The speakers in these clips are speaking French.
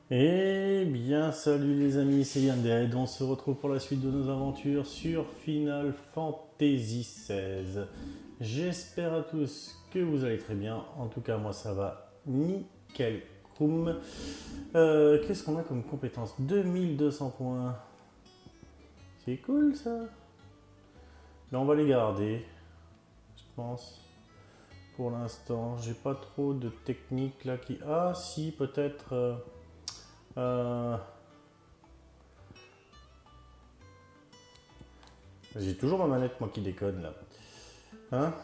Eh bien, salut les amis, c'est Yann Dead. On se retrouve pour la suite de nos aventures sur Final Fantasy XVI. J'espère à tous que vous allez très bien. En tout cas, moi ça va nickel. Koum. Qu'est-ce qu'on a comme compétence? 2200 points. C'est cool ça. Mais on va les garder, je pense. Pour l'instant, j'ai pas trop de techniques là qui. Ah, si, peut-être. Euh, J'ai toujours ma manette, moi, qui déconne, là. Hein?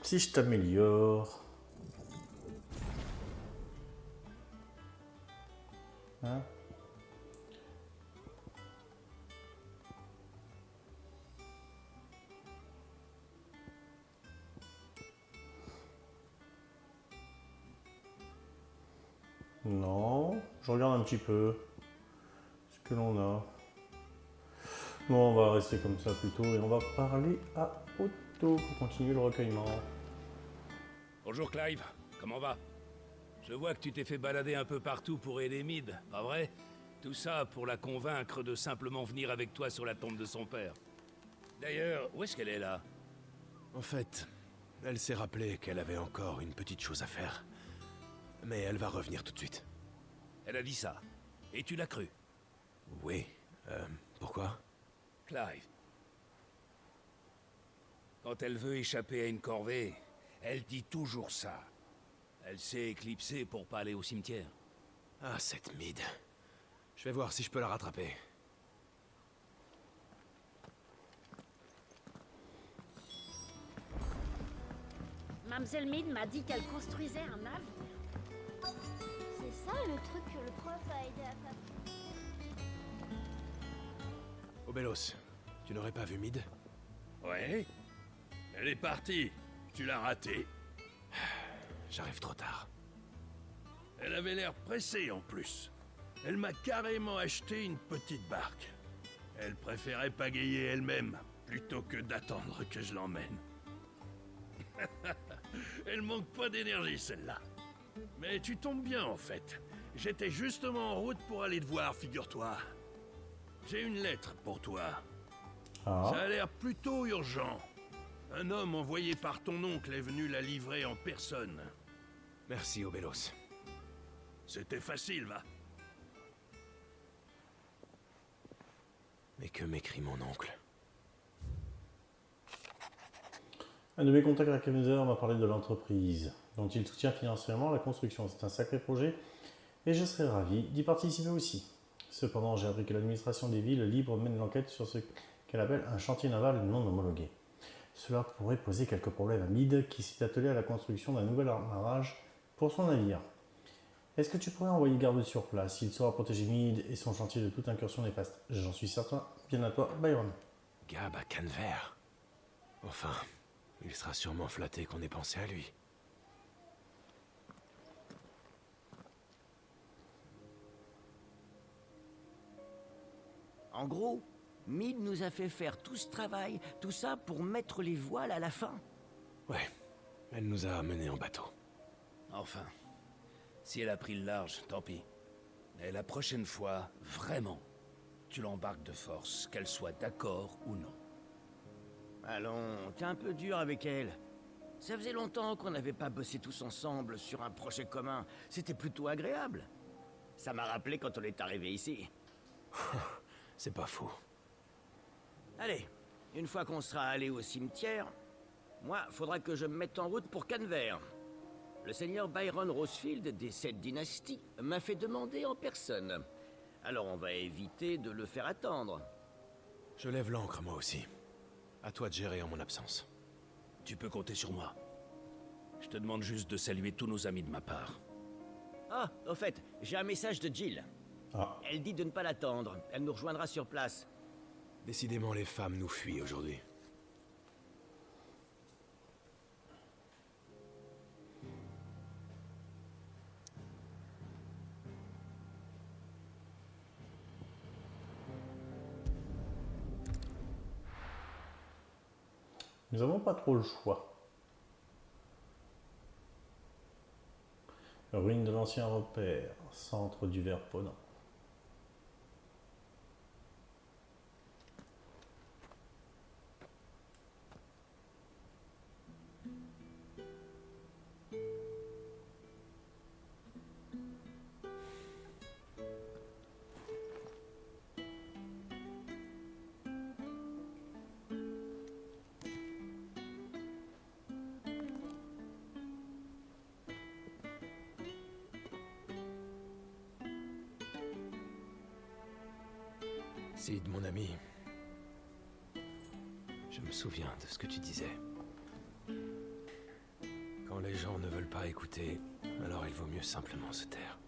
Si je t'améliore... Hein? Non. Je regarde un petit peu ce que l'on a. Bon, on va rester comme ça plutôt et on va parler à Otto pour continuer le recueillement. Bonjour Clive, comment va? Je vois que tu t'es fait balader un peu partout pour aider Mid, pas vrai? Tout ça pour la convaincre de simplement venir avec toi sur la tombe de son père. D'ailleurs, où est-ce qu'elle est là? En fait, elle s'est rappelée qu'elle avait encore une petite chose à faire. Mais elle va revenir tout de suite. Elle a dit ça. Et tu l'as cru? Oui, pourquoi? Clive. Quand elle veut échapper à une corvée, elle dit toujours ça. Elle s'est éclipsée pour pas aller au cimetière. Ah, cette Mid. Je vais voir si je peux la rattraper. Mamselle Mead m'a dit qu'elle construisait un navire. C'est ça le truc que le prof a aidé à faire. Obelos, tu n'aurais pas vu Mid? Ouais? Elle est partie. Tu l'as ratée. J'arrive trop tard. Elle avait l'air pressée en plus. Elle m'a carrément acheté une petite barque. Elle préférait pagayer elle-même, plutôt que d'attendre que je l'emmène. Elle manque pas d'énergie celle-là. Mais tu tombes bien en fait. J'étais justement en route pour aller te voir, figure-toi. J'ai une lettre pour toi. Ah. Ça a l'air plutôt urgent. Un homme envoyé par ton oncle est venu la livrer en personne. Merci, Obelos. C'était facile, va. Mais que m'écrit mon oncle? Un de mes contacts à Kaiser m'a parlé de l'entreprise, dont il soutient financièrement la construction. C'est un sacré projet et je serais ravi d'y participer aussi. Cependant, j'ai appris que l'administration des villes libres mène l'enquête sur ce qu'elle appelle un chantier naval non homologué. Cela pourrait poser quelques problèmes à Mid, qui s'est attelé à la construction d'un nouvel amarrage pour son navire. Est-ce que tu pourrais envoyer garde sur place? Il saura protéger Mid et son chantier de toute incursion néfaste. J'en suis certain. Bien à toi, Byron. Gab à Canver. Enfin, il sera sûrement flatté qu'on ait pensé à lui. En gros, Mid nous a fait faire tout ce travail, tout ça pour mettre les voiles à la fin. Ouais, elle nous a amenés en bateau. Enfin, si elle a pris le large, tant pis. Mais la prochaine fois, vraiment, tu l'embarques de force, qu'elle soit d'accord ou non. Allons, t'es un peu dur avec elle. Ça faisait longtemps qu'on n'avait pas bossé tous ensemble sur un projet commun. C'était plutôt agréable. Ça m'a rappelé quand on est arrivé ici. C'est pas faux. Allez, une fois qu'on sera allé au cimetière, moi, faudra que je me mette en route pour Canver. Le seigneur Byron Rosefield des 7 dynasties m'a fait demander en personne. Alors on va éviter de le faire attendre. Je lève l'ancre, moi aussi. À toi de gérer en mon absence. Tu peux compter sur moi. Je te demande juste de saluer tous nos amis de ma part. Ah, au fait, j'ai un message de Jill. Ah. Elle dit de ne pas l'attendre. Elle nous rejoindra sur place. Décidément, les femmes nous fuient aujourd'hui. Nous n'avons pas trop le choix. Ruine de l'ancien repère, centre du Verponant. Sid, mon ami, je me souviens de ce que tu disais. Quand les gens ne veulent pas écouter, alors il vaut mieux simplement se taire.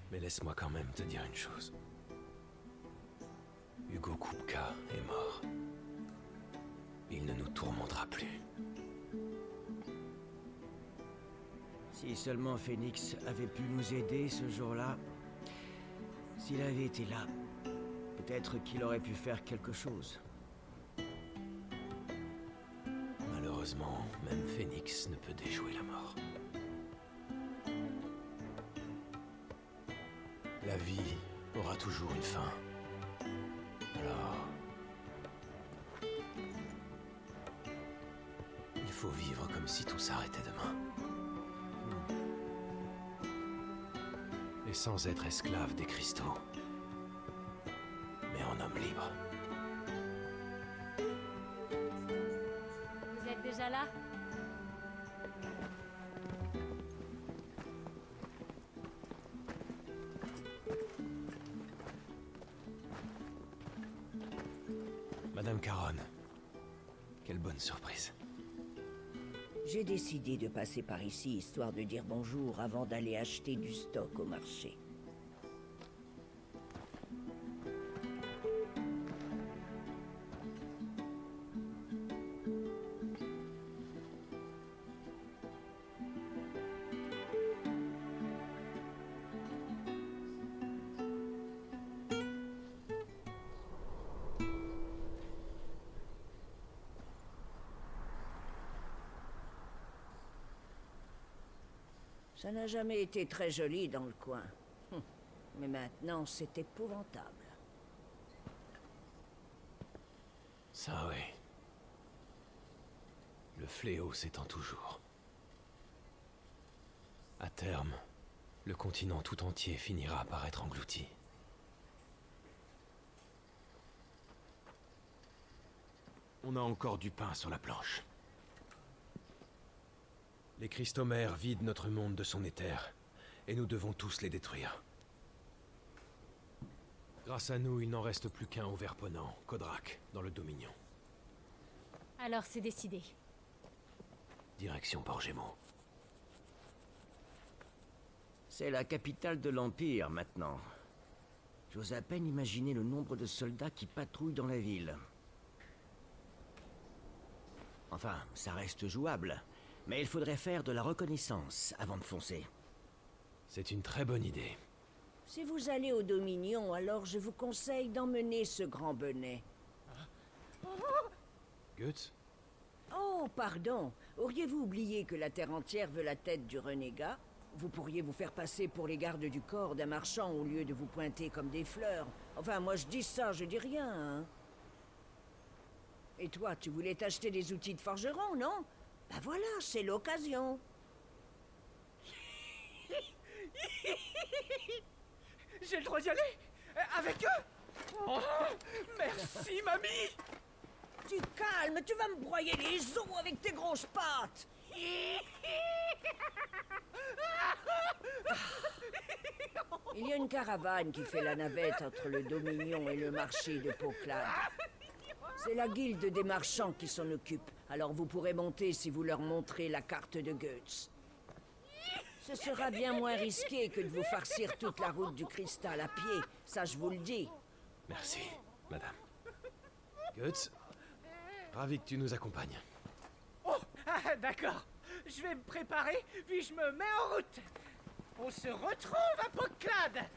Mais laisse-moi quand même te dire une chose. Hugo Kupka est mort. Il ne nous tourmentera plus. Si seulement Phoenix avait pu nous aider ce jour-là, s'il avait été là, peut-être qu'il aurait pu faire quelque chose. Malheureusement, même Phoenix ne peut déjouer la mort. La vie aura toujours une fin. Alors... il faut vivre comme si tout s'arrêtait demain. Et sans être esclave des cristaux. Mais en homme libre. Vous êtes déjà là? Madame Caron, quelle bonne surprise. J'ai décidé de passer par ici, histoire de dire bonjour avant d'aller acheter du stock au marché. Ça n'a jamais été très joli dans le coin. Mais maintenant, c'est épouvantable. Ça, oui. Le fléau s'étend toujours. À terme, le continent tout entier finira par être englouti. On a encore du pain sur la planche. Les cristaux-mères vident notre monde de son éther, et nous devons tous les détruire. Grâce à nous, il n'en reste plus qu'un au Verponant, Kodrak, dans le Dominion. Alors c'est décidé. Direction Port-Gémeaux. C'est la capitale de l'Empire, maintenant. J'ose à peine imaginer le nombre de soldats qui patrouillent dans la ville. Enfin, ça reste jouable. Mais il faudrait faire de la reconnaissance avant de foncer. C'est une très bonne idée. Si vous allez au Dominion, alors je vous conseille d'emmener ce grand bonnet. Guts? Oh, pardon. Auriez-vous oublié que la Terre entière veut la tête du renégat? Vous pourriez vous faire passer pour les gardes du corps d'un marchand au lieu de vous pointer comme des fleurs. Enfin, moi je dis ça, je dis rien, hein. Et toi, tu voulais t'acheter des outils de forgeron, non? Ben voilà, c'est l'occasion. J'ai le droit d'y aller? Avec eux? Oh, merci, mamie! Tu calmes, tu vas me broyer les os avec tes grosses pattes. Il y a une caravane qui fait la navette entre le Dominion et le marché de Poclade. C'est la guilde des marchands qui s'en occupe, alors vous pourrez monter si vous leur montrez la carte de Guts. Ce sera bien moins risqué que de vous farcir toute la route du cristal à pied, ça je vous le dis. Merci, madame. Guts, ravi que tu nous accompagnes. Oh, d'accord. Je vais me préparer, puis je me mets en route. On se retrouve à Poclade.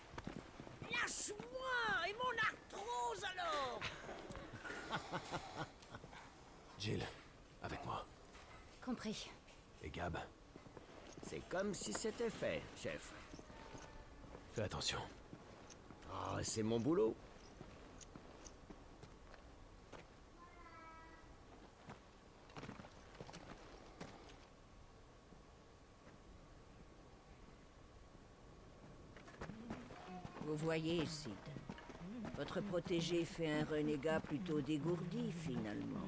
Lâche-moi et mon arthrose alors. Jill, avec moi. Compris. Et Gab, C'est comme si c'était fait, chef. fais attention. Ah, c'est mon boulot. Vous voyez, Sid. Votre protégé fait un renégat plutôt dégourdi, finalement.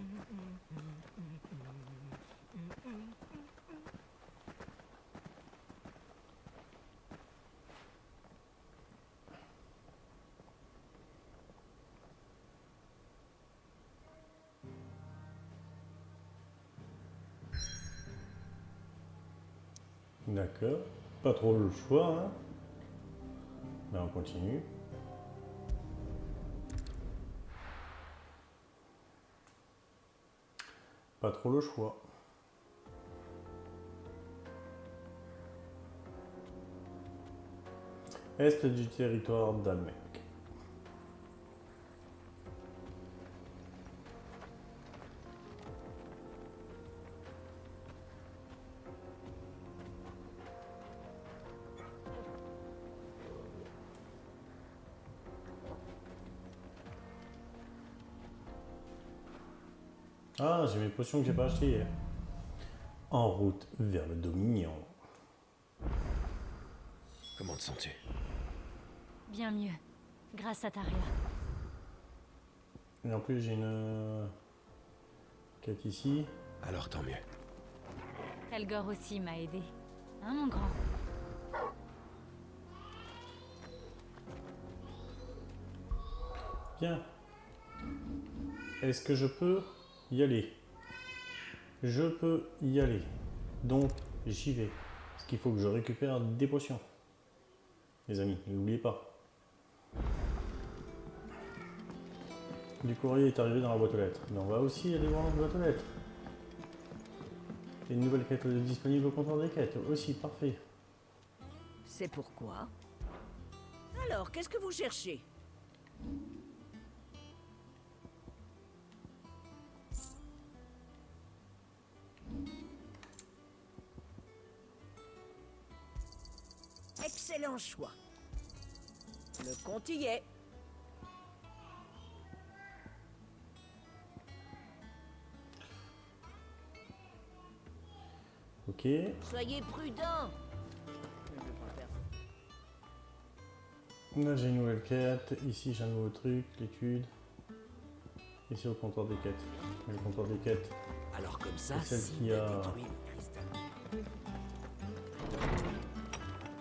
D'accord. Pas trop le choix, hein. Mais on continue. Pas trop le choix. Est du territoire d'Almec. Ah, j'ai mes potions que j'ai pas achetées hier. En route vers le Dominion. Comment te sens-tu? Bien mieux. Grâce à Taria. Et en plus, j'ai une quête ici. Alors tant mieux. Helgor aussi m'a aidé. Hein, mon grand? Bien. Est-ce que je peux y aller? Je peux y aller. Donc, j'y vais. Parce qu'il faut que je récupère des potions. Les amis, n'oubliez pas. Du courrier est arrivé dans la boîte aux lettres. Mais on va aussi aller voir notre boîte aux lettres. Et une nouvelle quête disponible au comptoir des quêtes. Aussi, parfait. C'est pourquoi? Alors, qu'est-ce que vous cherchez? Excellent choix. Le compte y est. Ok. Soyez prudents. Là j'ai une nouvelle quête. Ici j'ai un nouveau truc, l'étude. Ici au comptoir des quêtes. Le comptoir des quêtes. Alors comme ça, C'est celle Sid qui a- détruit le cristal.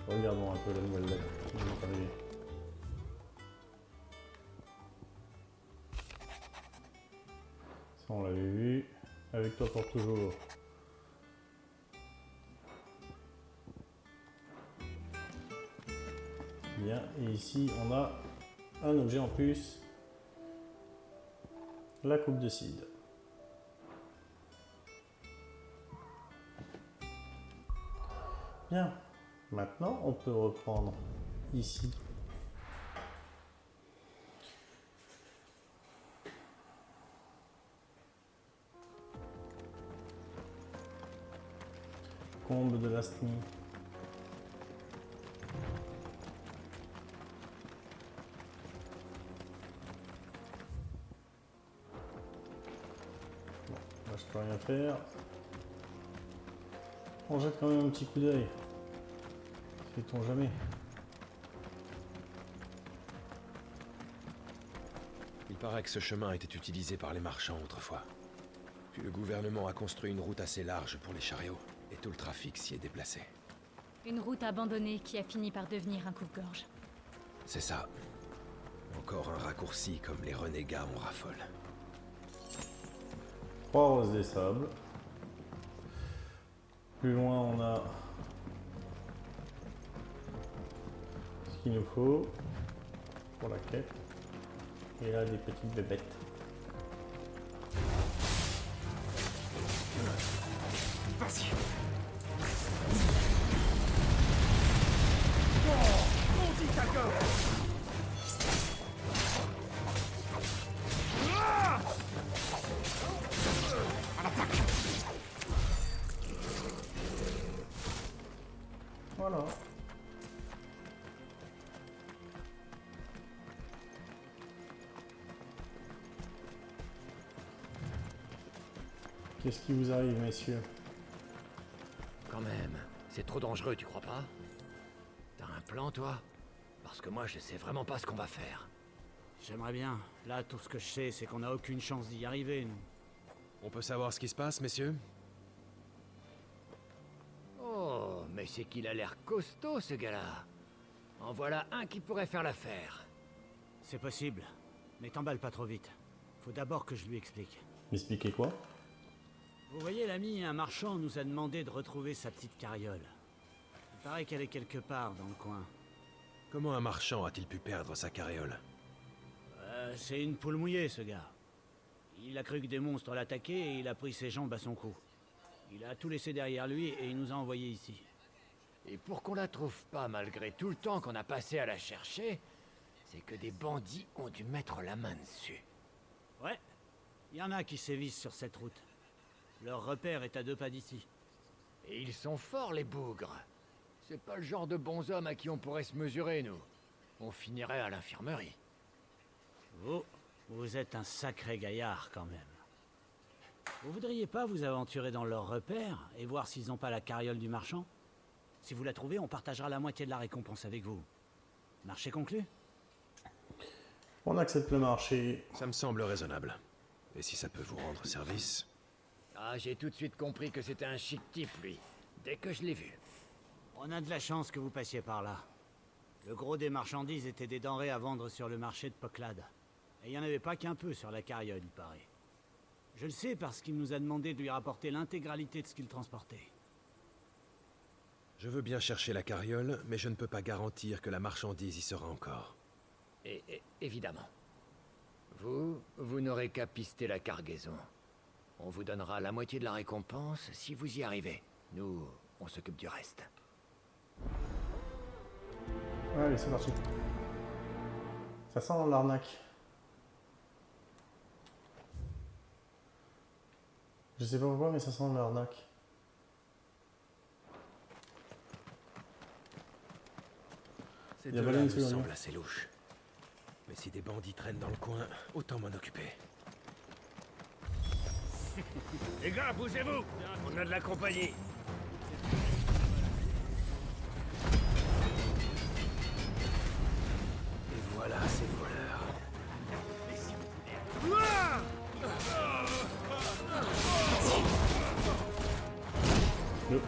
Regardons un peu la nouvelle lettre qui vient d'arriver. Ça on l'avait vu. Avec toi pour toujours. Bien, et ici on a un objet en plus. La coupe de Sid. Bien, maintenant on peut reprendre ici. Combe de l'Astnie. Bon, là je peux rien faire. On jette quand même un petit coup d'œil. Sait-on jamais. Il paraît que ce chemin était utilisé par les marchands autrefois. Puis le gouvernement a construit une route assez large pour les chariots, et tout le trafic s'y est déplacé. Une route abandonnée qui a fini par devenir un coupe-gorge. C'est ça. Encore un raccourci comme les renégats en raffolent. 3 roses des sables. Plus loin on a ce qu'il nous faut pour la quête. Et là des petites bébêtes. Vas-y. Qu'est-ce qui vous arrive, messieurs? Quand même, c'est trop dangereux, tu crois pas? T'as un plan, toi? Parce que moi, je sais vraiment pas ce qu'on va faire. J'aimerais bien. Là, tout ce que je sais, c'est qu'on n'a aucune chance d'y arriver, nous. On peut savoir ce qui se passe, messieurs? Oh, mais c'est qu'il a l'air costaud, ce gars-là. En voilà un qui pourrait faire l'affaire. C'est possible. Mais t'emballe pas trop vite. Faut d'abord que je lui explique. Expliquez quoi? Vous voyez, l'ami, un marchand nous a demandé de retrouver sa petite carriole. Il paraît qu'elle est quelque part dans le coin. Comment un marchand a-t-il pu perdre sa carriole? C'est une poule mouillée, ce gars. Il a cru que des monstres l'attaquaient et il a pris ses jambes à son cou. Il a tout laissé derrière lui et il nous a envoyés ici. Et pour qu'on la trouve pas malgré tout le temps qu'on a passé à la chercher, c'est que des bandits ont dû mettre la main dessus. Ouais, il y en a qui sévissent sur cette route. Leur repère est à 2 pas d'ici. Et ils sont forts, les bougres. C'est pas le genre de bons hommes à qui on pourrait se mesurer, nous. On finirait à l'infirmerie. Vous êtes un sacré gaillard, quand même. Vous voudriez pas vous aventurer dans leur repère et voir s'ils n'ont pas la carriole du marchand? Si vous la trouvez, on partagera la moitié de la récompense avec vous. Marché conclu? On accepte le marché. Ça me semble raisonnable. Et si ça peut vous rendre service? Ah, j'ai tout de suite compris que c'était un chic type, lui. Dès que je l'ai vu. On a de la chance que vous passiez par là. Le gros des marchandises était des denrées à vendre sur le marché de Poclade. Et il n'y en avait pas qu'un peu sur la carriole, il paraît. Je le sais parce qu'il nous a demandé de lui rapporter l'intégralité de ce qu'il transportait. Je veux bien chercher la carriole, mais je ne peux pas garantir que la marchandise y sera encore. Et évidemment. Vous n'aurez qu'à pister la cargaison. On vous donnera la moitié de la récompense si vous y arrivez. Nous, on s'occupe du reste. Allez, c'est parti. Ça sent l'arnaque. Je sais pas pourquoi, mais ça sent l'arnaque. Ces Il y a deux-là Valène me sur le semblent mur. assez louches. Mais si des bandits traînent dans le coin, autant m'en occuper. Les gars, bougez-vous! On a de la compagnie. Et voilà ces voleurs. Le-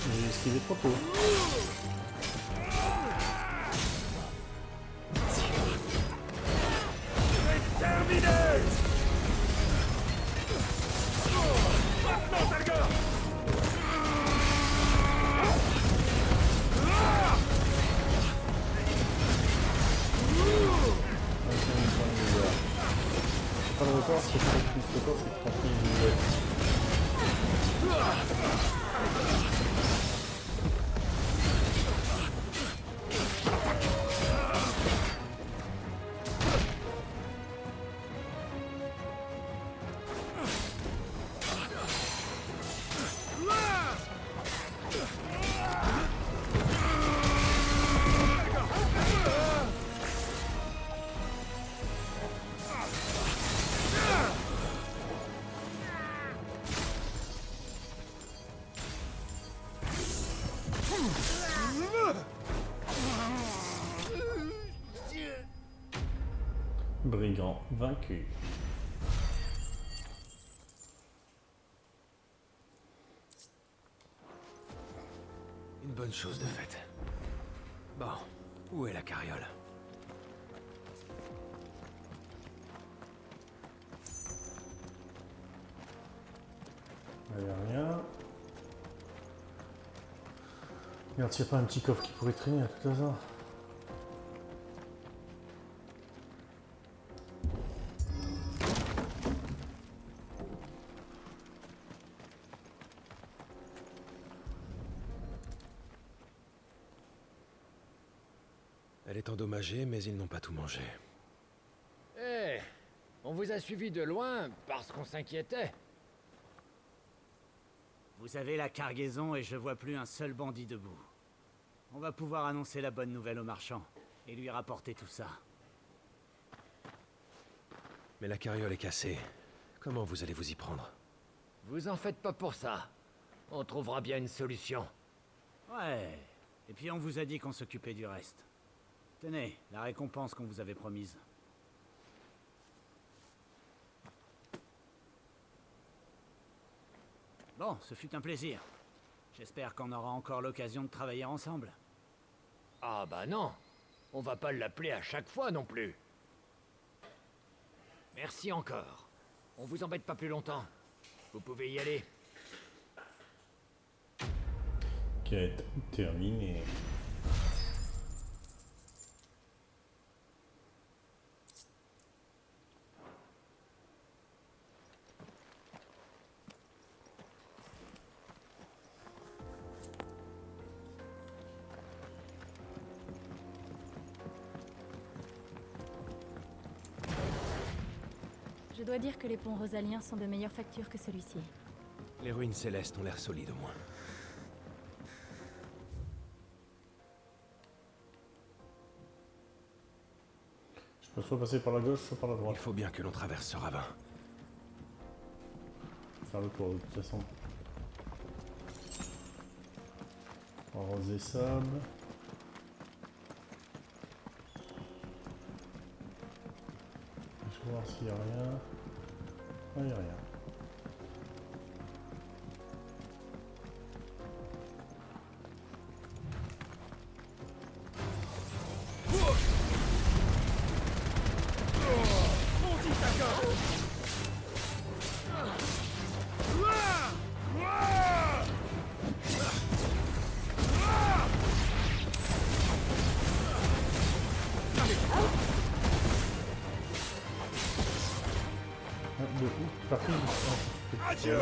J'ai esquivé trop tôt. Pas le record, c'est pas le record, c'est 30 000 billets. Brigand vaincu. Une bonne chose de faite. Bon, où est la carriole? Il n'y a rien. Regarde s'il n'y a pas un petit coffre qui pourrait traîner à tout hasard. Elle est endommagée, mais ils n'ont pas tout mangé. Eh, on vous a suivi de loin parce qu'on s'inquiétait. Vous avez la cargaison et je vois plus un seul bandit debout. On va pouvoir annoncer la bonne nouvelle au marchand et lui rapporter tout ça. Mais la carriole est cassée. Comment vous allez vous y prendre? Vous en faites pas pour ça. On trouvera bien une solution. Ouais. Et puis on vous a dit qu'on s'occupait du reste. Tenez, la récompense qu'on vous avait promise. Bon, ce fut un plaisir. J'espère qu'on aura encore l'occasion de travailler ensemble. Ah bah non. On va pas l'appeler à chaque fois non plus. Merci encore. On vous embête pas plus longtemps. Vous pouvez y aller. Quête terminée. Je dois dire que les ponts rosaliens sont de meilleure facture que celui-ci. Les ruines célestes ont l'air solides au moins. Je peux soit passer par la gauche, soit par la droite. Il faut bien que l'on traverse ce ravin. Faire le tour de toute façon. Arroser sable. Je vais voir s'il n'y a rien. Ah, il n'y a rien. Adieu!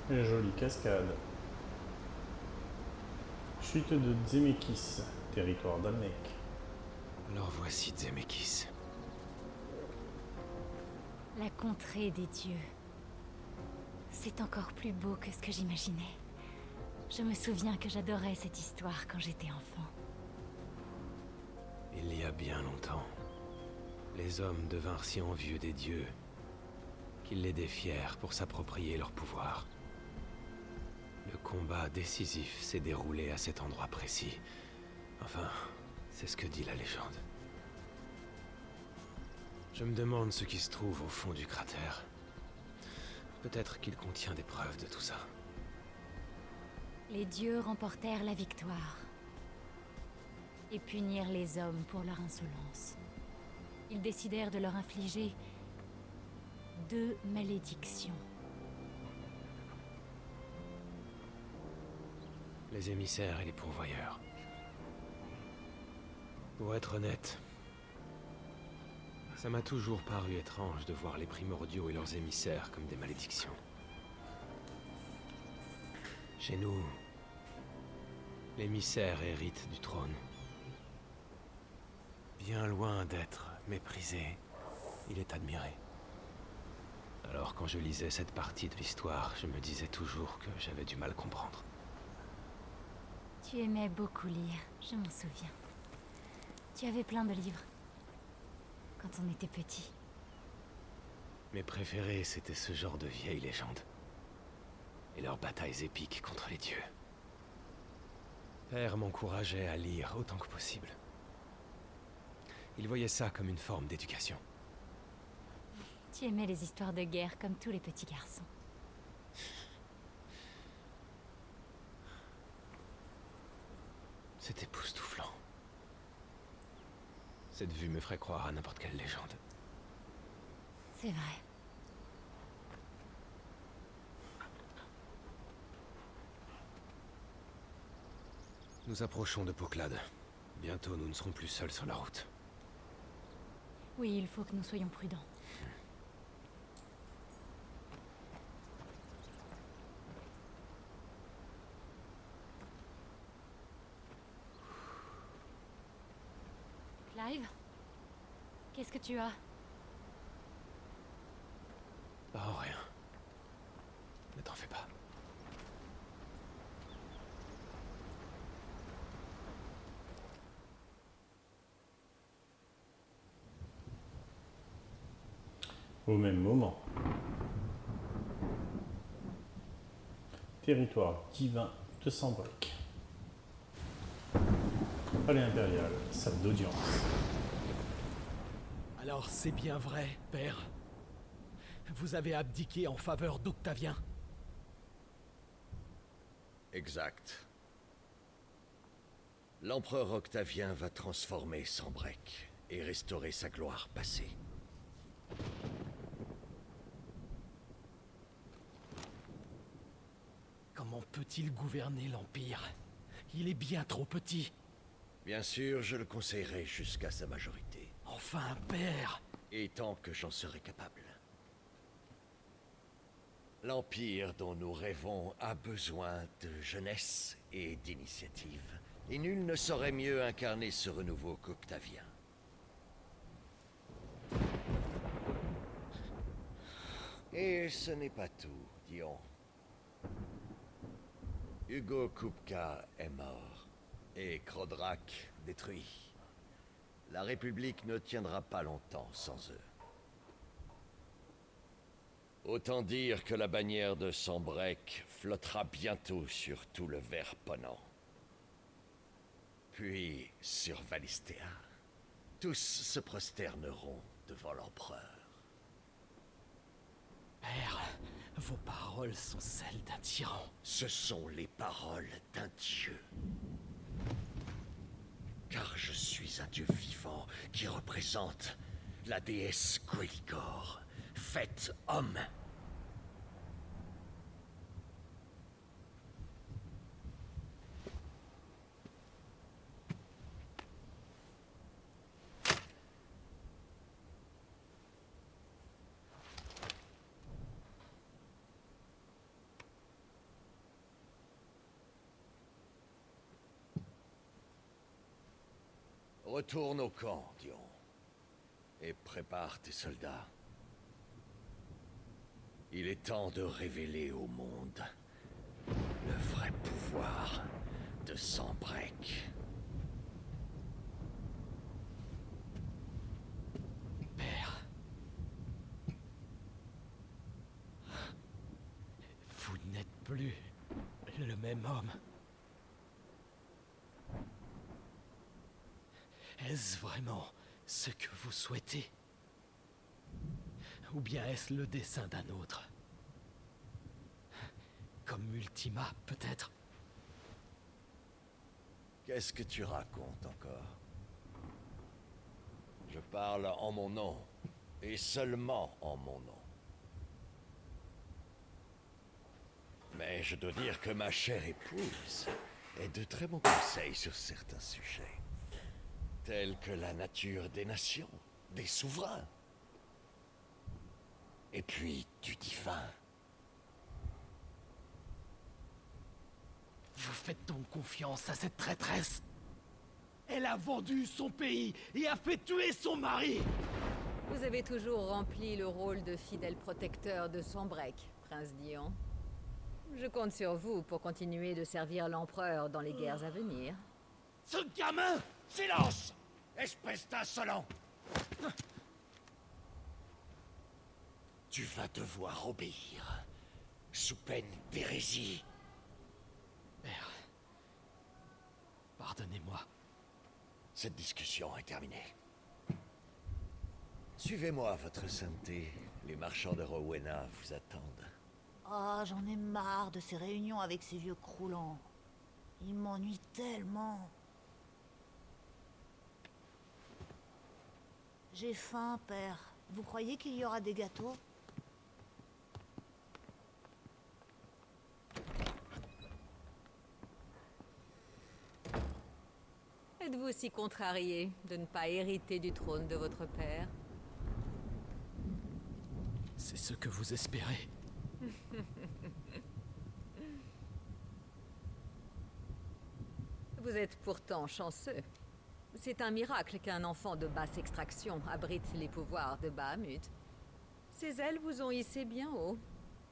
Une jolie cascade. Chute de Zemekis, territoire d'Almec. Alors voici Zemekis. La contrée des dieux. C'est encore plus beau que ce que j'imaginais. Je me souviens que j'adorais cette histoire quand j'étais enfant. Il y a bien longtemps, les hommes devinrent si envieux des dieux qu'ils les défièrent pour s'approprier leur pouvoir. Le combat décisif s'est déroulé à cet endroit précis. Enfin, c'est ce que dit la légende. Je me demande ce qui se trouve au fond du cratère. Peut-être qu'il contient des preuves de tout ça. Les dieux remportèrent la victoire et punirent les hommes pour leur insolence. Ils décidèrent de leur infliger 2 malédictions. Les émissaires et les pourvoyeurs. Pour être honnête, ça m'a toujours paru étrange de voir les primordiaux et leurs émissaires comme des malédictions. Chez nous, l'émissaire hérite du trône. Bien loin d'être méprisé, il est admiré. Alors quand je lisais cette partie de l'histoire, je me disais toujours que j'avais du mal à comprendre. Tu aimais beaucoup lire, je m'en souviens. Tu avais plein de livres quand on était petit. Mes préférés, c'était ce genre de vieilles légendes. Et leurs batailles épiques contre les dieux. Père m'encourageait à lire autant que possible. Il voyait ça comme une forme d'éducation. Tu aimais les histoires de guerre comme tous les petits garçons. C'est époustouflant. Cette vue me ferait croire à n'importe quelle légende. C'est vrai. Nous approchons de Poclade. Bientôt, nous ne serons plus seuls sur la route. Oui, il faut que nous soyons prudents. Clive? Qu'est-ce que tu as? Oh, rien. Ne t'en fais pas. Au même moment. Territoire divin de Sanbreque. Palais impérial, salle d'audience. Alors c'est bien vrai, père. Vous avez abdiqué en faveur d'Octavien. Exact. L'empereur Octavien va transformer Sanbreque et restaurer sa gloire passée. Comment peut-il gouverner l'Empire? Il est bien trop petit. Bien sûr, je le conseillerai jusqu'à sa majorité. Enfin, père! Et tant que j'en serai capable. L'Empire dont nous rêvons a besoin de jeunesse et d'initiative. Et nul ne saurait mieux incarner ce renouveau qu'Octavien. Et ce n'est pas tout, Dion. Hugo Kupka est mort, et Krodrak détruit. La République ne tiendra pas longtemps sans eux. Autant dire que la bannière de Sanbreque flottera bientôt sur tout le ver Ponant. Puis, sur Valistea, tous se prosterneront devant l'empereur. Père, vos paroles sont celles d'un tyran. Ce sont les paroles d'un dieu. Car je suis un dieu vivant qui représente la déesse Queligor, faite homme. Retourne au camp, Dion. Et prépare tes soldats. Il est temps de révéler au monde le vrai pouvoir de Sanbreque. Père. Vous n'êtes plus le même homme. Est-ce vraiment ce que vous souhaitez? Ou bien est-ce le dessein d'un autre? Comme Ultima, peut-être? Qu'est-ce que tu racontes encore? Je parle en mon nom, et seulement en mon nom. Mais je dois dire que ma chère épouse est de très bons conseils sur certains sujets. Tels que la nature des nations, des souverains. Et puis du divin. Vous faites donc confiance à cette traîtresse? Elle a vendu son pays et a fait tuer son mari! Vous avez toujours rempli le rôle de fidèle protecteur de Sanbreque, Prince Dion. Je compte sur vous pour continuer de servir l'empereur dans les guerres à venir. Ce gamin! Silence! Espèce d'insolent! Tu vas devoir obéir, sous peine d'hérésie. Père, pardonnez-moi. Cette discussion est terminée. Suivez-moi, votre sainteté. Les marchands de Rowena vous attendent. Oh, j'en ai marre de ces réunions avec ces vieux croulants. Ils m'ennuient tellement. J'ai faim, père. Vous croyez qu'il y aura des gâteaux? Êtes-vous si contrarié de ne pas hériter du trône de votre père? C'est ce que vous espérez. Vous êtes pourtant chanceux. C'est un miracle qu'un enfant de basse extraction abrite les pouvoirs de Bahamut. Ses ailes vous ont hissé bien haut.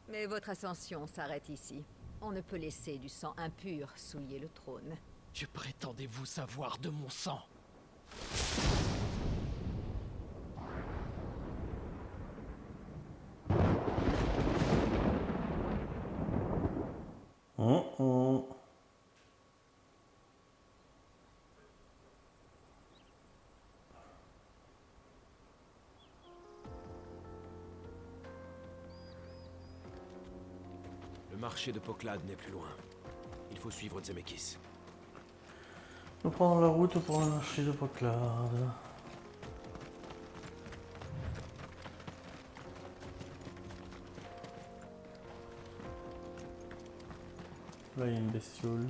Mais votre ascension s'arrête ici. On ne peut laisser du sang impur souiller le trône. Que prétendez-vous savoir de mon sang? Le marché de Poklad n'est plus loin. Il faut suivre Zemekis. On prend la route pour le marché de Poklad. Là, il y a une bestiole.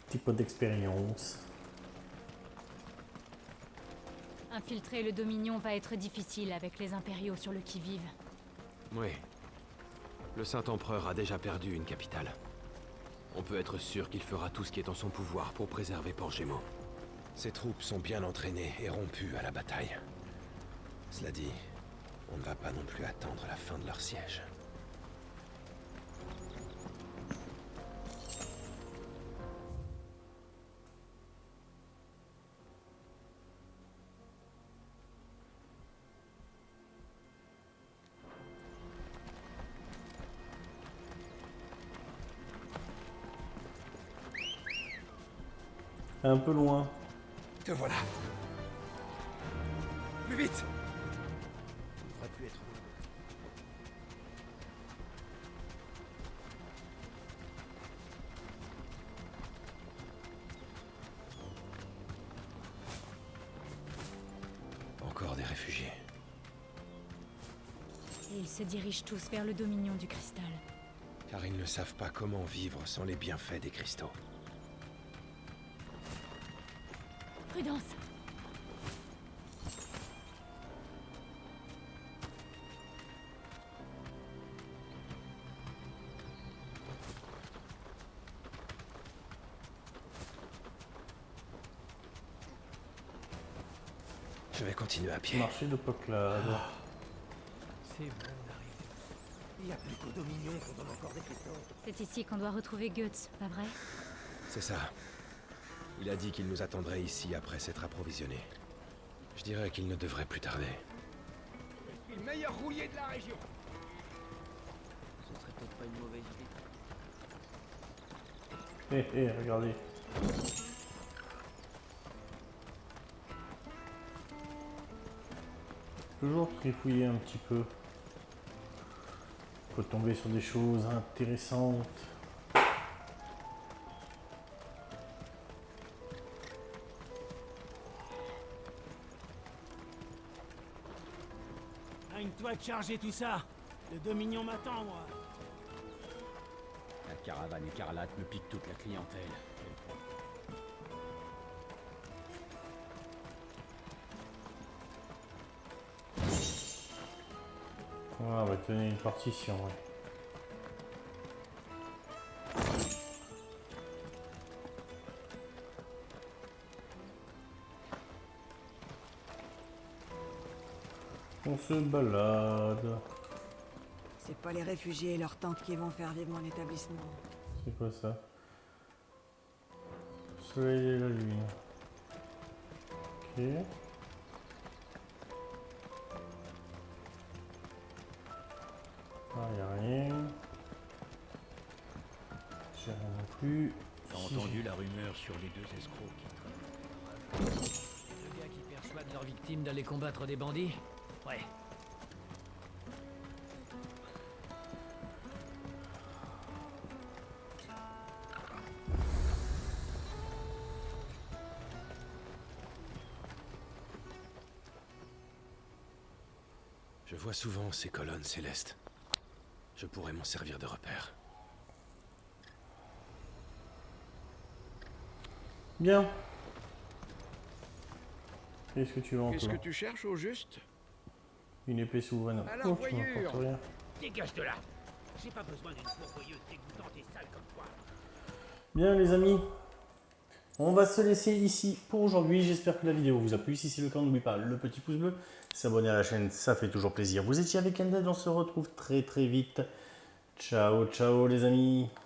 Petit peu d'expérience. Infiltrer le Dominion va être difficile avec les impériaux sur le qui-vive. Oui. Le Saint-Empereur a déjà perdu une capitale. On peut être sûr qu'il fera tout ce qui est en son pouvoir pour préserver Port-Gémeaux. Ses troupes sont bien entraînées et rompues à la bataille. Cela dit, on ne va pas non plus attendre la fin de leur siège. Un peu loin. Te voilà. Plus vite. On devrait plus être loin. Encore des réfugiés. Et ils se dirigent tous vers le Dominion du Cristal. Car ils ne savent pas comment vivre sans les bienfaits des cristaux. Prudence! Je vais continuer à pied. Marché de Poklad. C'est bon d'arriver. Il n'y a plus qu'au Dominion qu'on donne encore des cristaux. C'est ici qu'on doit retrouver Guts, pas vrai? C'est ça. Il a dit qu'il nous attendrait ici après s'être approvisionné. Je dirais qu'il ne devrait plus tarder. Je suis le meilleur roulier de la région. Ce serait peut-être pas une mauvaise idée. Hé, regardez. Toujours trifouiller un petit peu. Faut tomber sur des choses intéressantes. Gagne-toi de charger tout ça. Le Dominion m'attend, moi. La caravane écarlate me pique toute la clientèle. Ah, on va tenir une partition, ouais. On se balade. C'est pas les réfugiés et leurs tentes qui vont faire vivre mon établissement. C'est quoi ça? Soleil et la lune. Ok. Ah, y a rien. J'ai rien non plus. T'as entendu la rumeur sur les deux escrocs qui traînent? Deux gars qui persuadent leurs victimes d'aller combattre des bandits? Ouais. Je vois souvent ces colonnes célestes. Je pourrais m'en servir de repère. Bien. Qu'est-ce que tu veux encore? Qu'est-ce que tu cherches au juste? Une épée souveraine. Alors, Oh, tu m'apportes rien. Dégage de là. J'ai pas besoin d'une pourvoyeuse dégoûtante et sale comme toi. Bien les amis, on va se laisser ici pour aujourd'hui. J'espère que la vidéo vous a plu. Si c'est le cas, n'oubliez pas le petit pouce bleu. S'abonner à la chaîne, ça fait toujours plaisir. Vous étiez avec Undead, on se retrouve très vite. Ciao, ciao les amis.